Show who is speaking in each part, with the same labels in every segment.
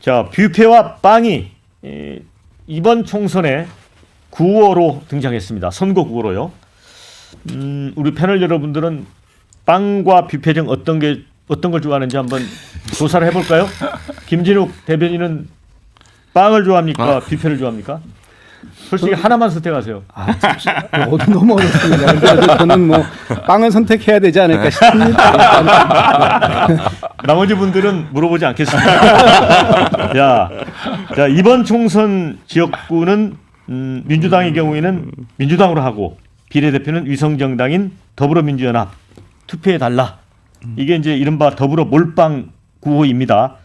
Speaker 1: 자, 뷔페와 빵이 이번 총선에 구호로 등장했습니다. 선거 구호로요. 우리 패널 여러분들은 빵과 뷔페 중 어떤 걸 좋아하는지 한번 조사를 해볼까요? 김진욱 대변인은 빵을 좋아합니까? 뷔페를 좋아합니까? 솔직히 하나만 선택하세요.
Speaker 2: 너무 어렵습니다. 그래서 저는 뭐 빵을 선택해야 되지 않을까 싶습니다.
Speaker 1: 나머지 분들은 물어보지 않겠습니다. 자, 이번 총선 지역구는 민주당의 경우에는 민주당으로 하고 비례대표는 위성정당인 더불어민주연합 투표해달라. 이게 이제 이른바 더불어 몰빵 구호입니다.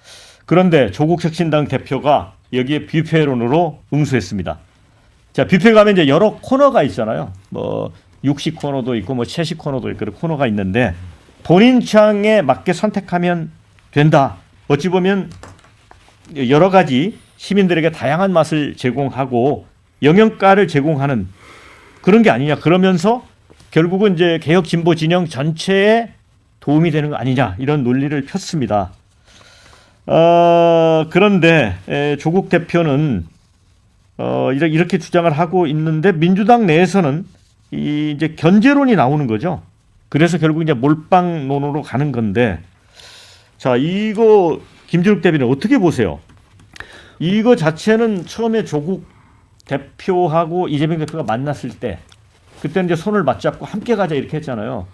Speaker 1: 그런데 조국혁신당 대표가 여기에 뷔페론으로 응수했습니다. 자, 뷔페 가면 이제 여러 코너가 있잖아요. 뭐 육식 코너도 있고 뭐 채식 코너도 있고 그런 코너가 있는데 본인 취향에 맞게 선택하면 된다. 어찌 보면 여러 가지 시민들에게 다양한 맛을 제공하고 영양가를 제공하는 그런 게 아니냐. 그러면서 결국은 이제 개혁 진보 진영 전체에 도움이 되는 거 아니냐. 이런 논리를 폈습니다. 그런데 조국 대표는 이렇게 주장을 하고 있는데 민주당 내에서는 이제 견제론이 나오는 거죠. 그래서 결국 이제 몰빵론으로 가는 건데, 자, 이거 김진욱 대변인 어떻게 보세요? 이거 자체는 처음에 조국 대표하고 이재명 대표가 만났을 때 그때는 이제 손을 맞잡고 함께 가자 이렇게 했잖아요.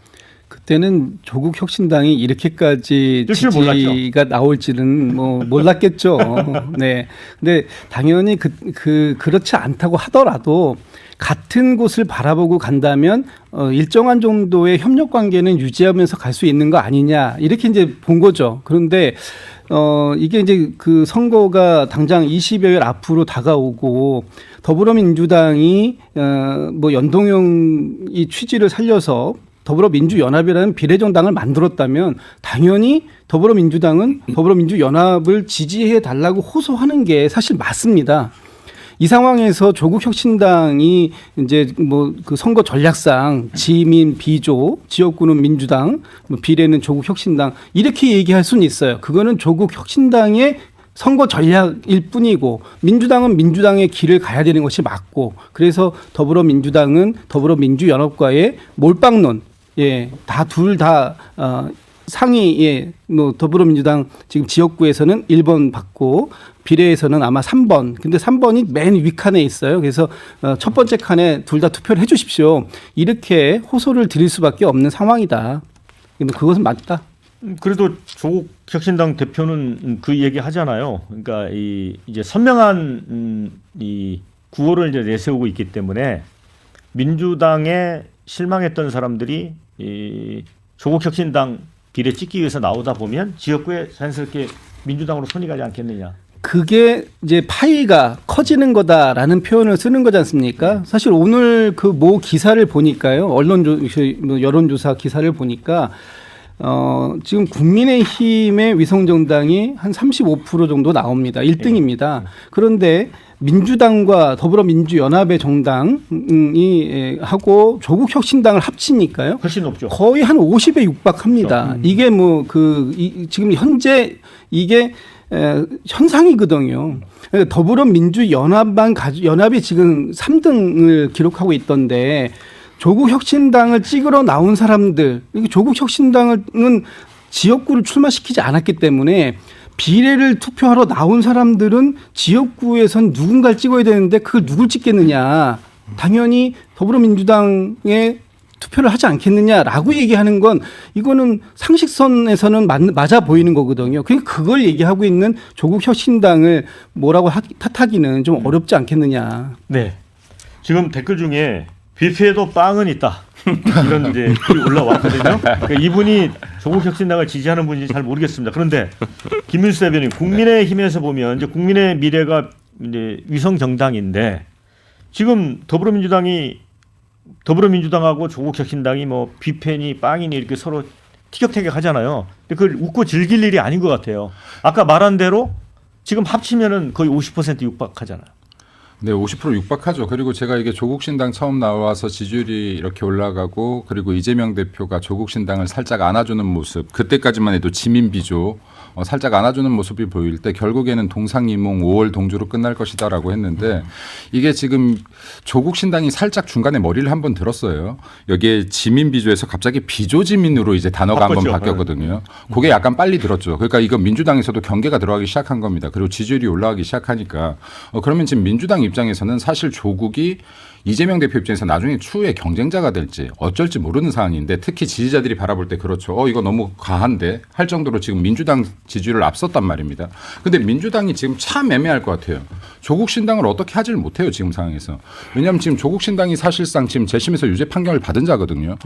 Speaker 2: 그때는 조국 혁신당이 이렇게까지 지지가 나올지는 뭐 몰랐겠죠. 네. 근데 당연히 그렇지 않다고 하더라도 같은 곳을 바라보고 간다면 일정한 정도의 협력 관계는 유지하면서 갈 수 있는 거 아니냐 이렇게 이제 본 거죠. 그런데 이게 이제 그 선거가 당장 20여일 앞으로 다가오고 더불어민주당이 뭐 연동형 이 취지를 살려서 더불어민주연합이라는 비례정당을 만들었다면 당연히 더불어민주당은 더불어민주연합을 지지해 달라고 호소하는 게 사실 맞습니다. 이 상황에서 조국혁신당이 이제 뭐 그 선거 전략상 지민 비조, 지역구는 민주당, 뭐 비례는 조국혁신당 이렇게 얘기할 수는 있어요. 그거는 조국혁신당의 선거 전략일 뿐이고 민주당은 민주당의 길을 가야 되는 것이 맞고 그래서 더불어민주당은 더불어민주연합과의 몰빵론, 다 둘 다 상위, 뭐 더불어민주당 지금 지역구에서는 1번 받고 비례에서는 아마 3번. 근데 3번이 맨 윗칸에 있어요. 그래서 첫 번째 칸에 둘 다 투표를 해 주십시오. 이렇게 호소를 드릴 수밖에 없는 상황이다. 그것은 맞다.
Speaker 1: 그래도 조국 혁신당 대표는 그 얘기 하잖아요. 그러니까 이제 선명한 이 구호를 이제 내세우고 있기 때문에 민주당에 실망했던 사람들이 이 조국 혁신당 비례 찍기 위해서 나오다 보면 지역구에 자연스럽게 민주당으로 손이 가지 않겠느냐.
Speaker 2: 그게 이제 파이가 커지는 거다라는 표현을 쓰는 거지 않습니까? 사실 오늘 그 모 기사를 보니까요. 여론조사 기사를 보니까 지금 국민의힘의 위성정당이 한 35% 정도 나옵니다. 1등입니다. 그런데 민주당과 더불어민주연합의 정당이 하고 조국혁신당을 합치니까요.
Speaker 1: 훨씬 높죠.
Speaker 2: 거의 한 50에 육박합니다. 이게 뭐 지금 현재 이게 현상이거든요. 그러니까 연합이 지금 3등을 기록하고 있던데 조국혁신당을 찍으러 나온 사람들, 조국혁신당은 지역구를 출마시키지 않았기 때문에 비례를 투표하러 나온 사람들은 지역구에선 누군가를 찍어야 되는데 그걸 누굴 찍겠느냐. 당연히 더불어민주당에 투표를 하지 않겠느냐라고 얘기하는 건 이거는 상식선에서는 맞아 보이는 거거든요. 그러니까 그걸 얘기하고 있는 조국혁신당을 뭐라고 탓하기는 좀 어렵지 않겠느냐.
Speaker 1: 네. 지금 댓글 중에 뷔페에도 빵은 있다. 이런 이제 글이 올라왔거든요. 그러니까 이분이 조국혁신당을 지지하는 분인지 잘 모르겠습니다. 그런데 김민수 대변인, 국민의힘에서 보면 이제 국민의 미래가 이제 위성 정당인데 지금 더불어민주당하고 조국혁신당이 뭐 뷔페니 빵이니 이렇게 서로 티격태격 하잖아요. 근데 그걸 웃고 즐길 일이 아닌 것 같아요. 아까 말한 대로 지금 합치면은 거의 50% 육박하잖아요.
Speaker 3: 네, 50% 육박하죠. 그리고 제가 이게 조국신당 처음 나와서 지지율이 이렇게 올라가고 그리고 이재명 대표가 조국신당을 살짝 안아주는 모습, 그때까지만 해도 지민비조 살짝 안아주는 모습이 보일 때 결국에는 동상이몽 5월 동주로 끝날 것이다라고 했는데 이게 지금 조국 신당이 살짝 중간에 머리를 한번 들었어요. 여기에 지민 비조에서 갑자기 비조 지민으로 이제 단어가 한번
Speaker 1: 바꿨죠.
Speaker 3: 바뀌었거든요. 그게 약간 빨리 들었죠. 그러니까 이거 민주당에서도 경계가 들어가기 시작한 겁니다. 그리고 지지율이 올라가기 시작하니까 그러면 지금 민주당 입장에서는 사실 조국이 이재명 대표 입장에서 나중에 추후에 경쟁자가 될지 어쩔지 모르는 상황인데 특히 지지자들이 바라볼 때 그렇죠. 이거 너무 과한데 할 정도로 지금 민주당 지지율을 앞섰단 말입니다. 근데 민주당이 지금 참 애매할 것 같아요. 조국 신당을 어떻게 하지를 못해요. 지금 상황에서. 왜냐하면 지금 조국 신당이 사실상 지금 재심에서 유죄 판결을 받은 자거든요.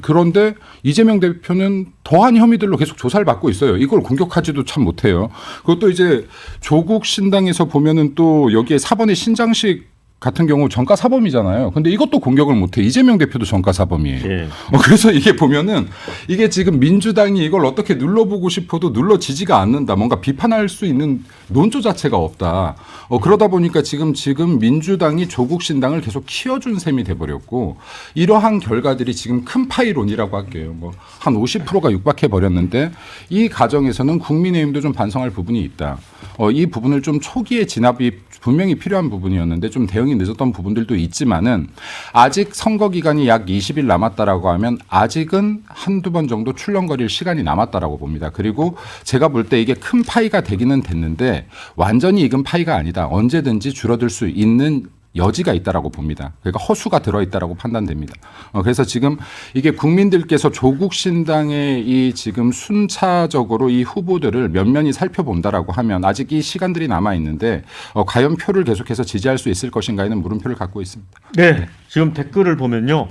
Speaker 3: 그런데 이재명 대표는 더한 혐의들로 계속 조사를 받고 있어요. 이걸 공격하지도 참 못해요. 그것도 이제 조국 신당에서 보면은 또 여기에 4번의 신장식 같은 경우 전가 사범이잖아요. 근데 이것도 공격을 못해. 이재명 대표도 전가 사범이에요.
Speaker 1: 예.
Speaker 3: 그래서 이게 보면은 이게 지금 민주당이 이걸 어떻게 눌러보고 싶어도 눌러지지가 않는다. 뭔가 비판할 수 있는 논조 자체가 없다. 그러다 보니까 지금 민주당이 조국 신당을 계속 키워준 셈이 돼버렸고 이러한 결과들이 지금 큰 파이론이라고 할게요. 뭐 한 50%가 육박해 버렸는데 이 과정에서는 국민의힘도 좀 반성할 부분이 있다. 이 부분을 좀 초기에 진압이 분명히 필요한 부분이었는데 좀 대응이 늦었던 부분들도 있지만은 아직 선거 기간이 약 20일 남았다라고 하면 아직은 한두 번 정도 출렁거릴 시간이 남았다라고 봅니다. 그리고 제가 볼 때 이게 큰 파이가 되기는 됐는데 완전히 익은 파이가 아니다. 언제든지 줄어들 수 있는 여지가 있다라고 봅니다. 그러니까 허수가 들어있다라고 판단됩니다. 그래서 지금 이게 국민들께서 조국 신당의 이 지금 순차적으로 이 후보들을 면면히 살펴본다라고 하면 아직 이 시간들이 남아 있는데 과연 표를 계속해서 지지할 수 있을 것인가에는 물음표를 갖고 있습니다.
Speaker 1: 네, 지금 댓글을 보면요,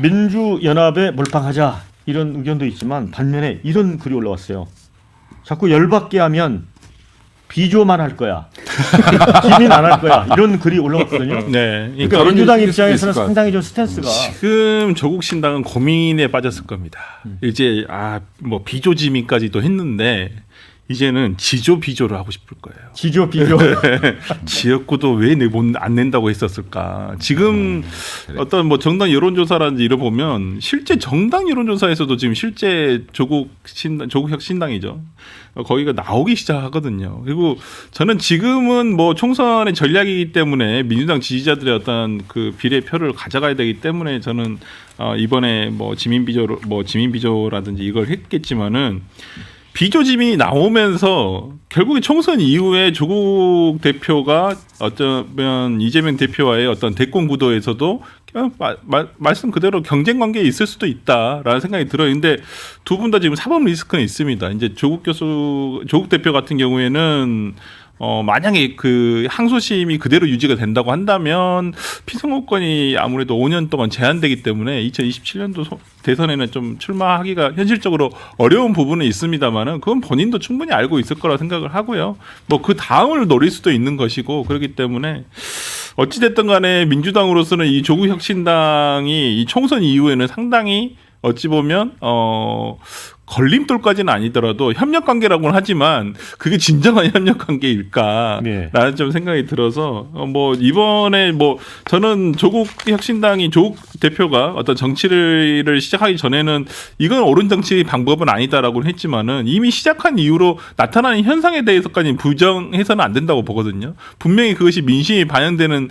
Speaker 1: 민주연합에 몰빵하자 이런 의견도 있지만 반면에 이런 글이 올라왔어요. 자꾸 열받게 하면 비조만 할 거야. 기민 안 할 거야. 이런 글이 올라왔거든요.
Speaker 4: 네.
Speaker 1: 그러니까 민주당 입장에서는 상당히 좀 스탠스가
Speaker 4: 지금 조국 신당은 고민에 빠졌을 겁니다. 이제 뭐 비조지민까지도 했는데 이제는 지조 비조를 하고 싶을 거예요.
Speaker 1: 지조 비조.
Speaker 4: 지역구도 왜 안 낸다고 했었을까? 지금 어떤 뭐 정당 여론조사라든지 이런 보면 실제 정당 여론조사에서도 지금 실제 조국혁신당이죠. 거기가 나오기 시작하거든요. 그리고 저는 지금은 뭐 총선의 전략이기 때문에 민주당 지지자들의 어떤 그 비례표를 가져가야 되기 때문에 저는 이번에 뭐 지민비조라든지 이걸 했겠지만은. 비조짐이 나오면서 결국에 총선 이후에 조국 대표가 어쩌면 이재명 대표와의 어떤 대권 구도에서도 그냥 말씀 그대로 경쟁 관계에 있을 수도 있다라는 생각이 들어요. 근데 두 분 다 지금 사법 리스크는 있습니다. 이제 조국 대표 같은 경우에는 만약에 그 항소심이 그대로 유지가 된다고 한다면 피선거권이 아무래도 5년 동안 제한되기 때문에 2027년도 대선에는 좀 출마하기가 현실적으로 어려운 부분은 있습니다만은 그건 본인도 충분히 알고 있을 거라 생각을 하고요. 뭐 그 다음을 노릴 수도 있는 것이고 그렇기 때문에 어찌됐든 간에 민주당으로서는 이 조국혁신당이 이 총선 이후에는 상당히 어찌 보면 걸림돌까지는 아니더라도 협력 관계라고는 하지만 그게 진정한 협력 관계일까라는
Speaker 1: 네.
Speaker 4: 좀 생각이 들어서 뭐 이번에 뭐 저는 조국 혁신당이 조국 대표가 어떤 정치를 시작하기 전에는 이건 옳은 정치 방법은 아니다라고는 했지만은 이미 시작한 이후로 나타나는 현상에 대해서까지 부정해서는 안 된다고 보거든요. 분명히 그것이 민심이 반영되는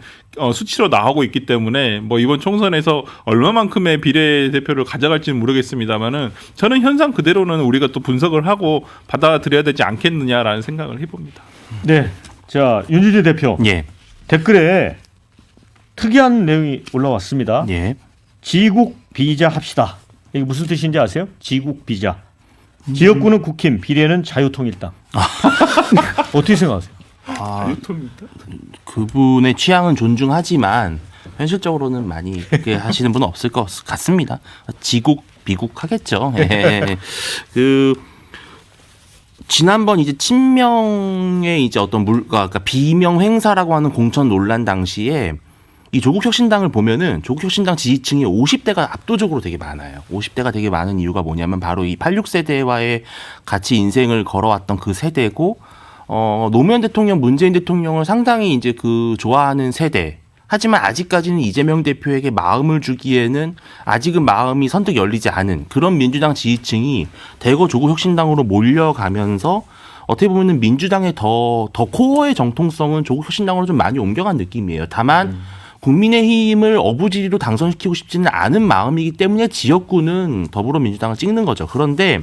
Speaker 4: 수치로 나오고 있기 때문에 뭐 이번 총선에서 얼마만큼의 비례대표를 가져갈지는 모르겠습니다만은 저는 현상 그대로는 우리가 또 분석을 하고 받아들여야 되지 않겠느냐라는 생각을 해봅니다.
Speaker 1: 네, 자 윤주재 대표.
Speaker 5: 예.
Speaker 1: 댓글에 특이한 내용이 올라왔습니다.
Speaker 5: 예.
Speaker 1: 지국 비자 합시다. 이게 무슨 뜻인지 아세요? 지국 비자. 지역구는 국힘, 비례는 자유통일당. 어떻게 생각하세요?
Speaker 5: 그분의 취향은 존중하지만 현실적으로는 많이 그렇게 하시는 분은 없을 것 같습니다. 지국 비국 하겠죠. 예. 지난번 이제 친명의 이제 어떤 그러니까 비명 행사라고 하는 공천 논란 당시에 이 조국혁신당을 보면은 조국혁신당 지지층이 50대가 압도적으로 되게 많아요. 50대가 되게 많은 이유가 뭐냐면 바로 이 86세대와의 같이 인생을 걸어왔던 그 세대고 노무현 대통령, 문재인 대통령을 상당히 이제 그 좋아하는 세대. 하지만 아직까지는 이재명 대표에게 마음을 주기에는 아직은 마음이 선뜻 열리지 않은 그런 민주당 지지층이 대거 조국혁신당으로 몰려가면서 어떻게 보면은 민주당의 더 코어의 정통성은 조국혁신당으로 좀 많이 옮겨간 느낌이에요. 다만 국민의힘을 어부지리로 당선시키고 싶지는 않은 마음이기 때문에 지역구는 더불어민주당을 찍는 거죠. 그런데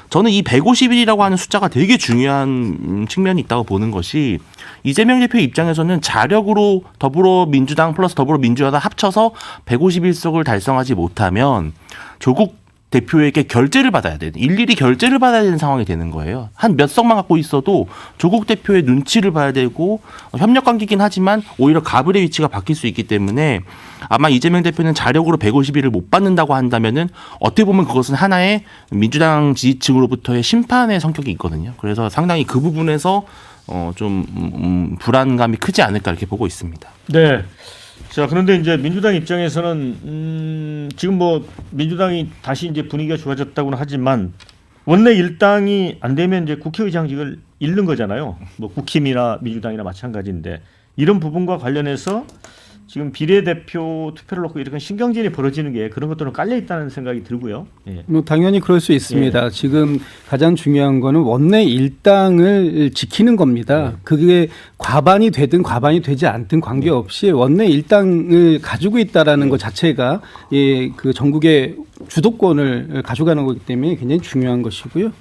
Speaker 5: 저는 이 150일이라고 하는 숫자가 되게 중요한 측면이 있다고 보는 것이 이재명 대표 입장에서는 자력으로 더불어민주당 플러스 더불어민주연합 합쳐서 151석을 달성하지 못하면 조국 대표에게 결재를 받아야 되는, 일일이 결재를 받아야 되는 상황이 되는 거예요. 한 몇 석만 갖고 있어도 조국 대표의 눈치를 봐야 되고 협력 관계이긴 하지만 오히려 가불의 위치가 바뀔 수 있기 때문에 아마 이재명 대표는 자력으로 150일을 못 받는다고 한다면은 어떻게 보면 그것은 하나의 민주당 지지층으로부터의 심판의 성격이 있거든요. 그래서 상당히 그 부분에서 좀 불안감이 크지 않을까 이렇게 보고 있습니다.
Speaker 1: 네. 자, 그런데 이제 민주당 입장에서는 지금 뭐 민주당이 다시 이제 분위기가 좋아졌다고는 하지만 원내 일당이 안 되면 이제 국회의장직을 잃는 거잖아요. 뭐 국힘이나 민주당이나 마찬가지인데 이런 부분과 관련해서 지금 비례대표 투표를 놓고 이렇게 신경전이 벌어지는 게 그런 것들은 깔려 있다는 생각이 들고요. 예.
Speaker 2: 뭐 당연히 그럴 수 있습니다. 지금 가장 중요한 거는 원내 일당을 지키는 겁니다. 그게 과반이 되든 과반이 되지 않든 관계없이 원내 일당을 가지고 있다라는 것 자체가 그 전국의 주도권을 가져가는 거기 때문에 굉장히 중요한 것이고요.